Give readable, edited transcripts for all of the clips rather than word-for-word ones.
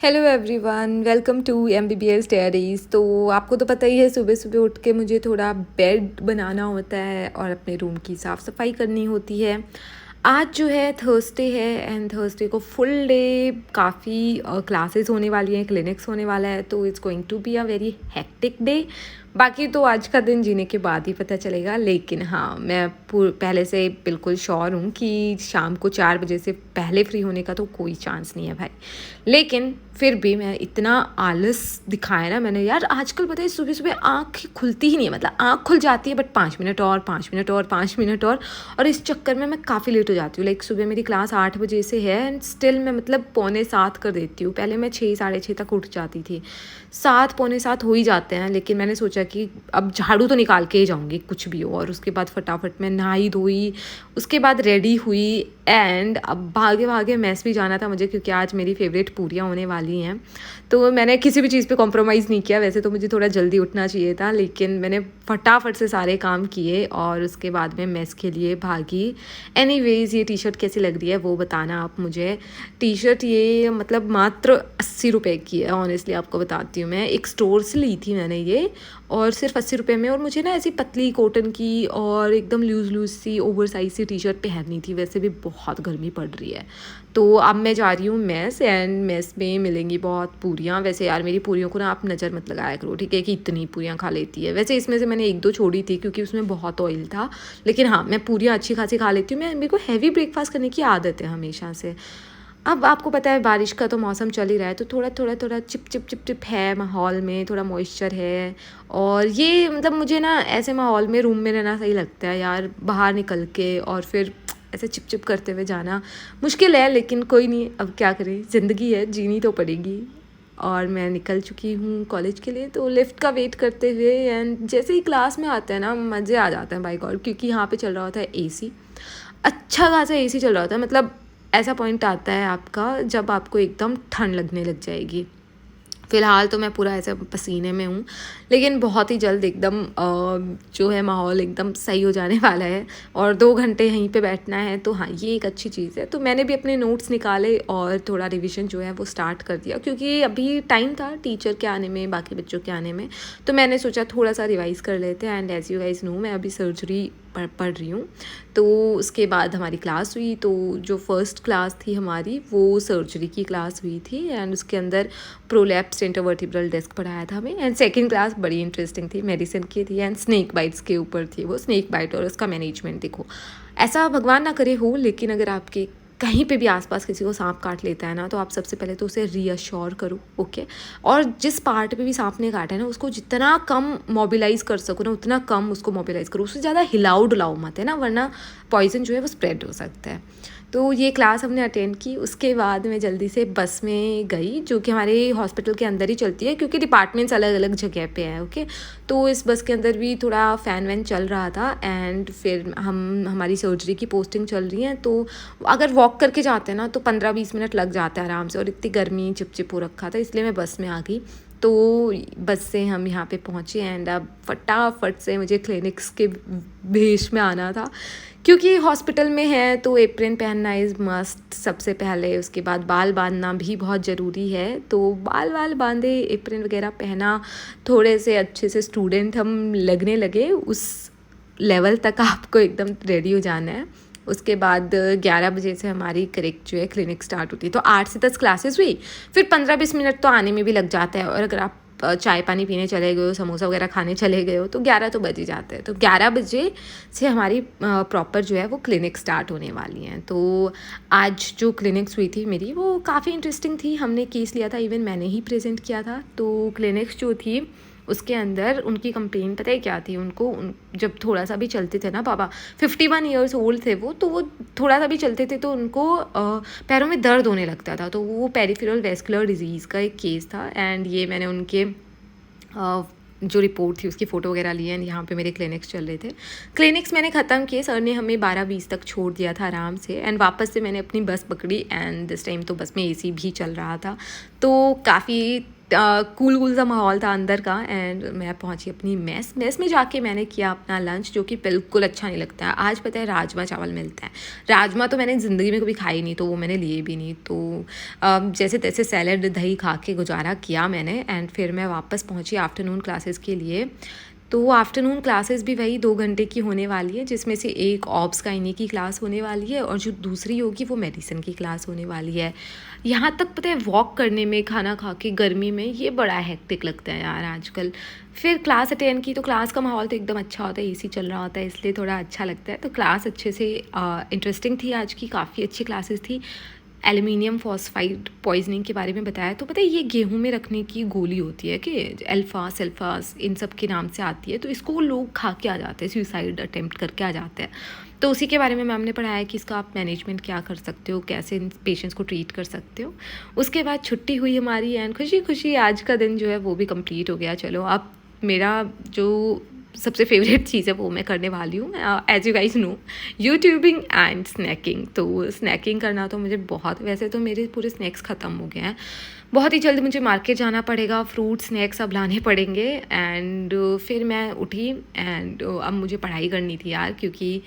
Hello everyone, welcome to MBBS diaries. तो आपको तो पता ही है, सुबह सुबह उठ के मुझे थोड़ा बेड बनाना होता है और अपने रूम की साफ़ सफाई करनी होती है। आज जो है थर्सडे है एंड थर्सडे को फुल डे काफ़ी क्लासेस होने वाली हैं, क्लिनिक्स होने वाला है, तो it's going to be a very hectic day. बाकी तो आज का दिन जीने के बाद ही पता चलेगा, लेकिन हाँ, मैं पहले से बिल्कुल श्योर हूँ कि शाम को 4 बजे से पहले फ्री होने का तो कोई चांस नहीं है भाई। लेकिन फिर भी मैं इतना आलस दिखाया ना मैंने, यार आजकल पता है सुबह सुबह आँख खुलती ही नहीं है, मतलब आँख खुल जाती है बट 5 मिनट और 5 मिनट और 5 मिनट और इस चक्कर में मैं काफ़ी लेट हो जाती हूँ। लाइक सुबह मेरी क्लास 8 बजे से है एंड स्टिल मैं मतलब 6:45 कर देती हूँ। पहले मैं 6 साढ़े 6 तक उठ जाती थी, 7 6:45 हो ही जाते हैं, लेकिन मैंने सोचा कि अब झाड़ू तो निकाल के ही जाऊँगी कुछ भी हो। और उसके बाद फटाफट मैं नहाई धोई, उसके बाद रेडी हुई एंड अब भागे भागे मेस भी जाना था मुझे, क्योंकि आज मेरी फेवरेट पूरियाँ होने वाली हैं। तो मैंने किसी भी चीज़ पे कॉम्प्रोमाइज़ नहीं किया। वैसे तो मुझे थोड़ा जल्दी उठना चाहिए था, लेकिन मैंने फटाफट से सारे काम किए और उसके बाद में मेस के लिए भागी। एनीवेज़, ये टी शर्ट कैसी लग रही है वो बताना आप मुझे। टी शर्ट ये मतलब मात्र 80 रुपये की है, ऑनेस्टली आपको बताती हूँ। मैं एक स्टोर से ली थी मैंने ये, और सिर्फ 80 रुपये में। और मुझे ना ऐसी पतली कॉटन की और एकदम लूज़ लूज़ सी ओवर साइज सी टी शर्ट पहननी थी। वैसे भी बहुत गर्मी पड़ रही है, तो अब मैं जा रही हूँ मेस एंड मेस में मिलेंगी बहुत पूरियाँ। वैसे यार मेरी पूरियों को ना आप नज़र मत लगाया करो, ठीक है, कि इतनी पूरियाँ खा लेती है। वैसे इसमें से मैंने 1-2 छोड़ी थी क्योंकि उसमें बहुत ऑयल था, लेकिन हाँ, मैं पूरियाँ अच्छी खासी खा लेती हूँ। मेरे को हैवी ब्रेकफास्ट करने की आदत है हमेशा से। अब आपको पता है बारिश का तो मौसम चल ही रहा है, तो थोड़ा थोड़ा थोड़ा चिप चिप चिप चिप है माहौल में, थोड़ा मॉइस्चर है। और ये मतलब मुझे ना ऐसे माहौल में रूम में रहना सही लगता है यार। बाहर निकल के और फिर ऐसे चिप चिप करते हुए जाना मुश्किल है, लेकिन कोई नहीं, अब क्या करें, ज़िंदगी है, जीनी तो पड़ेगी। और मैं निकल चुकी हूँ कॉलेज के लिए, तो लिफ्ट का वेट करते हुए एंड जैसे ही क्लास में आते हैं ना, मज़े आ जाते हैं बाई गॉड, क्योंकि यहाँ पे चल रहा होता है AC। अच्छा खासा AC चल रहा होता है, मतलब ऐसा पॉइंट आता है आपका जब आपको एकदम ठंड लगने लग जाएगी। फ़िलहाल तो मैं पूरा ऐसे पसीने में हूँ, लेकिन बहुत ही जल्द एकदम जो है माहौल एकदम सही हो जाने वाला है। और 2 घंटे यहीं पे बैठना है, तो हाँ, ये एक अच्छी चीज़ है। तो मैंने भी अपने नोट्स निकाले और थोड़ा रिवीजन जो है वो स्टार्ट कर दिया, क्योंकि अभी टाइम था टीचर के आने में, बाकी बच्चों के आने में। तो मैंने सोचा थोड़ा सा रिवाइज़ कर लेते हैं। And as you guys know, मैं अभी सर्जरी पढ़ रही हूँ। तो उसके बाद हमारी क्लास हुई, तो जो फर्स्ट क्लास थी हमारी वो सर्जरी की क्लास हुई थी एंड उसके अंदर प्रोलैप्स इंटरवर्टिब्रल डिस्क पढ़ाया था हमें। एंड सेकंड क्लास बड़ी इंटरेस्टिंग थी, मेडिसिन की थी एंड स्नेक बाइट्स के ऊपर थी वो। स्नेक बाइट और उसका मैनेजमेंट। देखो, ऐसा भगवान ना करे हो, लेकिन अगर आपके कहीं पे भी आसपास किसी को सांप काट लेता है ना, तो आप सबसे पहले तो उसे रीअश्योर करो, ओके। और जिस पार्ट पे भी सांप ने काटा है ना, उसको जितना कम मोबिलाइज कर सको ना, उतना कम उसको मोबिलाइज करो। उससे ज़्यादा हिलाओ डुलाओ मत, है ना, वरना पॉइजन जो है वो स्प्रेड हो सकता है। तो ये क्लास हमने अटेंड की। उसके बाद मैं जल्दी से बस में गई, जो कि हमारे हॉस्पिटल के अंदर ही चलती है, क्योंकि डिपार्टमेंट्स अलग अलग जगह पे है, ओके। तो इस बस के अंदर भी थोड़ा फ़ैन वैन चल रहा था एंड फिर हमारी सर्जरी की पोस्टिंग चल रही है, तो अगर वॉक करके जाते हैं ना तो 15-20 मिनट लग जाता है आराम से। और इतनी गर्मी चिपचिप हो रखा था, इसलिए मैं बस में आ गई। तो बस से हम यहाँ पे पहुँचे एंड अब फटाफट से मुझे क्लिनिक्स के भेष में आना था, क्योंकि हॉस्पिटल में है तो एप्रन पहनना इज़ मस्ट सबसे पहले। उसके बाद बाल बांधना भी बहुत ज़रूरी है, तो बाल बांधे, एप्रन वगैरह पहना, थोड़े से अच्छे से स्टूडेंट हम लगने लगे। उस लेवल तक आपको एकदम रेडी हो जाना है। उसके बाद 11 बजे से हमारी करेक्ट जो है क्लिनिक स्टार्ट होती है, तो 8 से 10 क्लासेस हुई। फिर 15-20 मिनट तो आने में भी लग जाता है, और अगर आप चाय पानी पीने चले गए हो, समोसा वगैरह खाने चले गए हो, तो 11 तो बज ही जाते हैं। तो 11 बजे से हमारी प्रॉपर जो है वो क्लिनिक स्टार्ट होने वाली हैं। तो आज जो क्लिनिक्स हुई थी मेरी, वो काफ़ी इंटरेस्टिंग थी। हमने केस लिया था, इवन मैंने ही प्रेजेंट किया था। तो क्लिनिक्स जो थी उसके अंदर उनकी कंप्लेन पता है क्या थी, जब थोड़ा सा भी चलते थे ना, पापा 51 ईयर्स ओल्ड थे वो, तो वो थोड़ा सा भी चलते थे तो उनको पैरों में दर्द होने लगता था। तो वो पेरिफेरल वेस्कुलर डिजीज़ का एक केस था। एंड ये मैंने उनके जो रिपोर्ट थी उसकी फ़ोटो वगैरह ली एंड यहाँ पे मेरे क्लिनिक्स चल रहे थे। क्लिनिक्स मैंने ख़त्म किए, सर ने हमें 12-20 तक छोड़ दिया था आराम से। एंड वापस से मैंने अपनी बस पकड़ी एंड दिस टाइम तो बस में AC भी चल रहा था, तो काफ़ी कूल कूल सा माहौल था अंदर का। एंड मैं पहुंची अपनी मेस में जाके मैंने किया अपना लंच, जो कि बिल्कुल अच्छा नहीं लगता है। आज पता है राजमा चावल मिलता है। राजमा तो मैंने ज़िंदगी में कभी खाई नहीं, तो वो मैंने लिए भी नहीं। तो जैसे तैसे सैलड दही खा के गुजारा किया मैंने। एंड फिर मैं वापस पहुंची आफ्टरनून क्लासेस के लिए। तो आफ्टरनून क्लासेस भी वही 2 घंटे की होने वाली है, जिसमें से एक ऑब्स गायनी की क्लास होने वाली है और जो दूसरी होगी वो मेडिसिन की क्लास होने वाली है। यहाँ तक पता है वॉक करने में, खाना खा के गर्मी में, ये बड़ा हेक्टिक लगता है यार आजकल। फिर क्लास अटेंड की तो क्लास का माहौल तो एकदम अच्छा होता है, एसी चल रहा होता है, इसलिए थोड़ा अच्छा लगता है। तो क्लास अच्छे से इंटरेस्टिंग थी आज की, काफ़ी अच्छी क्लासेस थी। एल्युमिनियम फॉस्फाइड पॉइजनिंग के बारे में बताया। तो पता है ये गेहूं में रखने की गोली होती है कि अल्फा सल्फास इन सब के नाम से आती है। तो इसको लोग खा के आ जाते हैं, सुसाइड अटेम्प्ट करके आ जाते हैं। तो उसी के बारे में मैम ने पढ़ाया कि इसका आप मैनेजमेंट क्या कर सकते हो, कैसे इन पेशेंट्स को ट्रीट कर सकते हो। उसके बाद छुट्टी हुई हमारी एंड खुशी खुशी आज का दिन जो है वो भी कंप्लीट हो गया। चलो अब मेरा जो सबसे फेवरेट चीज़ है वो मैं करने वाली हूँ। As you guys know, YouTubing and snacking. तो स्नैकिंग करना तो मुझे बहुत, वैसे तो मेरे पूरे स्नैक्स ख़त्म हो गए हैं। बहुत ही जल्द मुझे मार्केट जाना पड़ेगा, फ्रूट स्नैक्स अब लाने पड़ेंगे। एंड फिर मैं उठी एंड अब मुझे पढ़ाई करनी थी यार, क्योंकि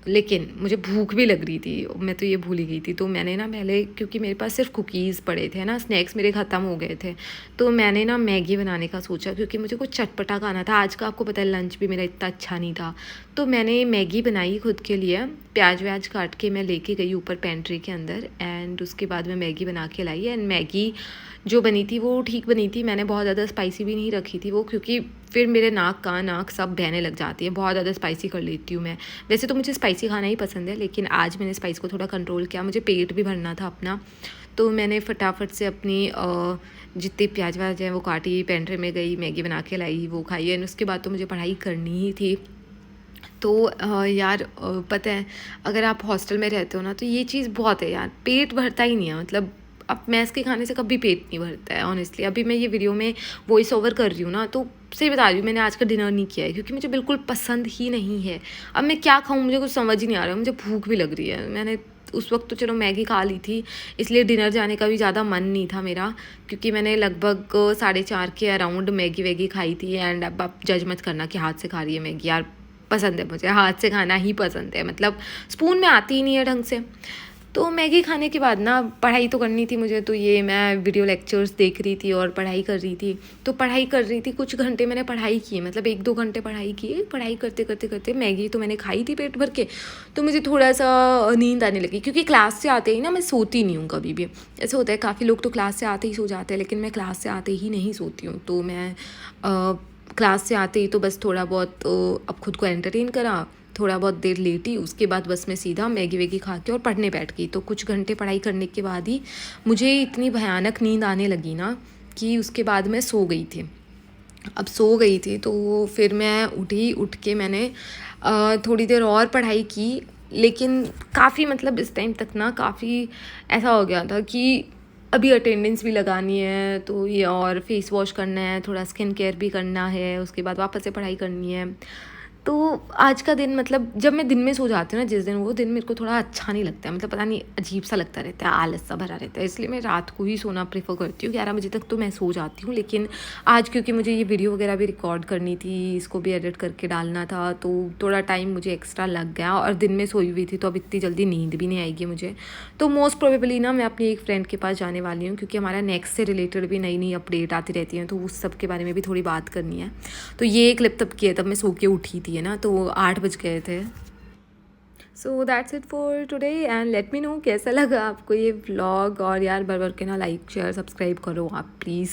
लेकिन मुझे भूख भी लग रही थी, मैं तो ये भूल ही गई थी। तो मैंने ना पहले, क्योंकि मेरे पास सिर्फ कुकीज़ पड़े थे ना, स्नैक्स मेरे ख़त्म हो गए थे, तो मैंने ना मैगी बनाने का सोचा, क्योंकि मुझे कुछ चटपटा खाना था। आज का आपको पता है लंच भी मेरा इतना अच्छा नहीं था। तो मैंने मैगी बनाई खुद के लिए, प्याज व्याज काट के मैं लेके गई ऊपर पेंट्री के अंदर। एंड उसके बाद मैं मैगी बना के लाई। एंड मैगी जो बनी थी वो ठीक बनी थी। मैंने बहुत ज़्यादा स्पाइसी भी नहीं रखी थी वो, क्योंकि फिर मेरे नाक सब बहने लग जाती है, बहुत ज़्यादा स्पाइसी कर लेती हूँ मैं। वैसे तो मुझे स्पाइसी खाना ही पसंद है, लेकिन आज मैंने स्पाइस को थोड़ा कंट्रोल किया, मुझे पेट भी भरना था अपना। तो मैंने फटाफट से अपनी जितनी प्याज व्याज हैं वो काटी, पेंट्री में गई, मैगी बना के लाई, वो खाई। एंड उसके बाद तो मुझे पढ़ाई करनी ही थी। तो यार पता है अगर आप हॉस्टल में रहते हो ना, तो ये चीज़ बहुत है यार, पेट भरता ही नहीं है। मतलब अब मैस के खाने से कभी पेट नहीं भरता है ऑनेस्टली। अभी मैं ये वीडियो में वॉइस ओवर कर रही हूँ ना, तो सही बता रही हूँ, मैंने आज का डिनर नहीं किया है, क्योंकि मुझे बिल्कुल पसंद ही नहीं है। अब मैं क्या खाऊँ, मुझे कुछ समझ ही नहीं आ रहा है, मुझे भूख भी लग रही है। मैंने उस वक्त तो चलो मैगी खा ली थी, इसलिए डिनर जाने का भी ज़्यादा मन नहीं था मेरा, क्योंकि मैंने लगभग 4:30 के अराउंड मैगी वैगी खाई थी। एंड अब आप जज मत करना कि हाथ से खा रही है मैगी, यार पसंद है मुझे, हाथ से खाना ही पसंद है, मतलब स्पून में आती ही नहीं है ढंग से। तो मैगी खाने के बाद ना पढ़ाई तो करनी थी मुझे, तो ये मैं वीडियो लेक्चर्स देख रही थी और पढ़ाई कर रही थी। तो पढ़ाई कर रही थी, कुछ घंटे मैंने पढ़ाई की, मतलब 1-2 घंटे पढ़ाई की। पढ़ाई करते करते करते मैगी तो मैंने खाई थी पेट भर के, तो मुझे थोड़ा सा नींद आने लगी, क्योंकि क्लास से आते ही ना मैं सोती नहीं हूँ कभी भी। ऐसे होता है काफ़ी लोग तो क्लास से आते ही सो जाते हैं, लेकिन मैं क्लास से आते ही नहीं सोती हूँ। तो मैं क्लास से आते ही तो बस थोड़ा बहुत अब खुद को एंटरटेन करा, थोड़ा बहुत देर लेटी, उसके बाद बस मैं सीधा मैगी वैगी खा के और पढ़ने बैठ गई। तो कुछ घंटे पढ़ाई करने के बाद ही मुझे इतनी भयानक नींद आने लगी ना, कि उसके बाद मैं सो गई थी। अब सो गई थी तो फिर मैं उठी, उठ के मैंने थोड़ी देर और पढ़ाई की, लेकिन काफ़ी, मतलब इस टाइम तक ना काफ़ी ऐसा हो गया था कि अभी अटेंडेंस भी लगानी है, तो ये और फेस वॉश करना है, थोड़ा स्किन केयर भी करना है, उसके बाद वापस से पढ़ाई करनी है। तो आज का दिन, मतलब जब मैं दिन में सो जाती हूँ ना जिस दिन, वो दिन मेरे को थोड़ा अच्छा नहीं लगता है, मतलब पता नहीं अजीब सा लगता रहता है, आलस सा भरा रहता है। इसलिए मैं रात को ही सोना प्रेफर करती हूँ, 11 बजे तक तो मैं सो जाती हूँ। लेकिन आज क्योंकि मुझे ये वीडियो वगैरह भी रिकॉर्ड करनी थी, इसको भी एडिट करके डालना था, तो थोड़ा टाइम मुझे एक्स्ट्रा लग गया। और दिन में सोई हुई थी तो अब इतनी जल्दी नींद भी नहीं आएगी मुझे। तो मोस्ट प्रोबेबली ना मैं अपनी एक फ्रेंड के पास जाने वाली हूँ, क्योंकि हमारा नेक्स्ट से रिलेटेड भी नई नई अपडेट आती रहती हैं, तो उस सब के बारे में भी थोड़ी बात करनी है। तो ये क्लिप तब की है, तब मैं सो के उठी थी, है ना, तो 8 बज गए थे। So that's it for today and let me know कैसा लगा आपको ये व्लॉग। और यार भर भर के ना लाइक शेयर सब्सक्राइब करो आप प्लीज़।